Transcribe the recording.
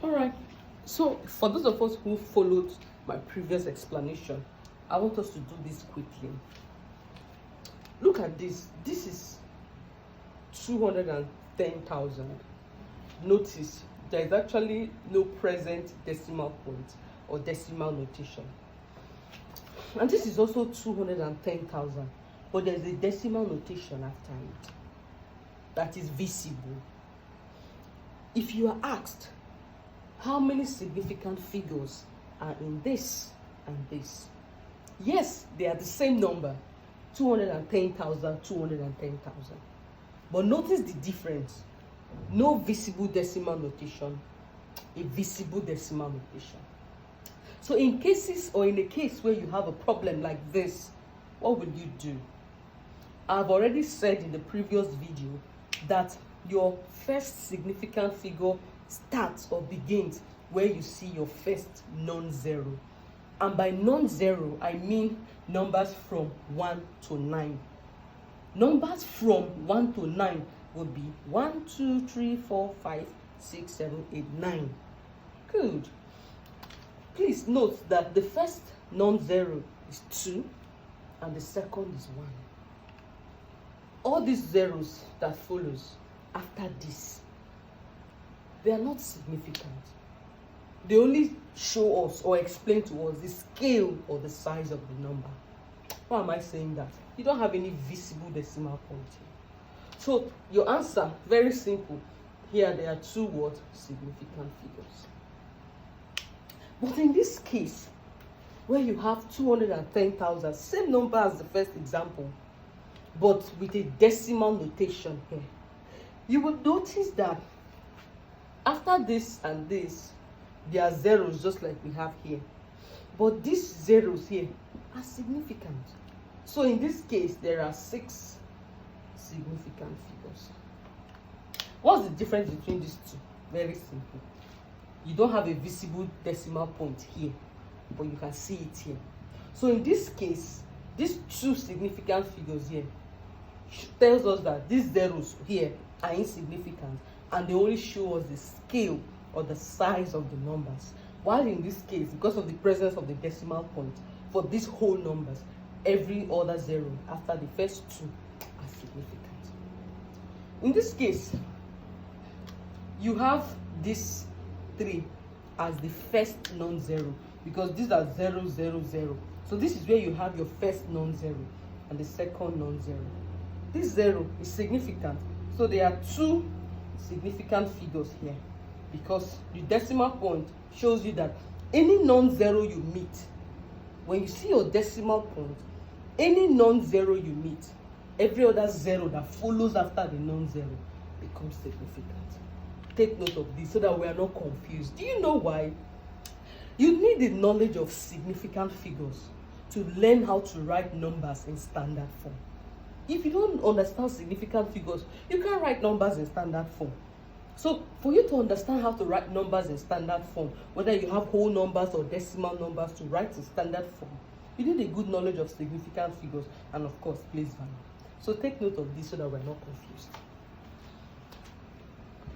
All right. So for those of us who followed my previous explanation, I want us to do this quickly. Look at this. This is 210,000. Notice there is actually no present decimal point or decimal notation. And this is also 210,000, but there's a decimal notation after it that is visible. If you are asked how many significant figures are in this and this, yes, they are the same number, 210,000, 210,000. But notice the difference. No visible decimal notation, a visible decimal notation. So in cases, or in a case where you have a problem like this, what will you do? I've already said in the previous video that your first significant figure starts or begins where you see your first non-zero. And by non-zero, I mean numbers from 1 to 9. Numbers from 1 to 9 would be 1, 2, 3, 4, 5, 6, 7, 8, 9. Good. Please note that the first non-zero is 2 and the second is 1. All these zeros that follows after this, they are not significant. They only show us or explain to us the scale or the size of the number. Why am I saying that? You don't have any visible decimal point here. So your answer, very simple. Here there are two significant figures. But in this case, where you have 210,000, same number as the first example, but with a decimal notation here, you will notice that after this and this, there are zeros just like we have here. But these zeros here are significant. So in this case, there are 6 significant figures. What's the difference between these two? Very simple. You don't have a visible decimal point here, but you can see it here. So in this case, these two significant figures here tells us that these zeros here are insignificant, and they only show us the scale or the size of the numbers. While in this case, because of the presence of the decimal point, for these whole numbers, every other zero after the first two are significant. In this case, you have this 3 as the first non-zero, because these are 0, 0, 0. So this is where you have your first non-zero and the second non-zero. This 0 is significant. So there are 2 significant figures here, because the decimal point shows you that any non-zero you meet, when you see your decimal point, any non-zero you meet, every other zero that follows after the non-zero becomes significant. Take note of this so that we are not confused. Do you know why? You need the knowledge of significant figures to learn how to write numbers in standard form. If you don't understand significant figures, you can't write numbers in standard form. So for you to understand how to write numbers in standard form, whether you have whole numbers or decimal numbers to write in standard form, you need a good knowledge of significant figures and of course place value. So take note of this so that we're not confused.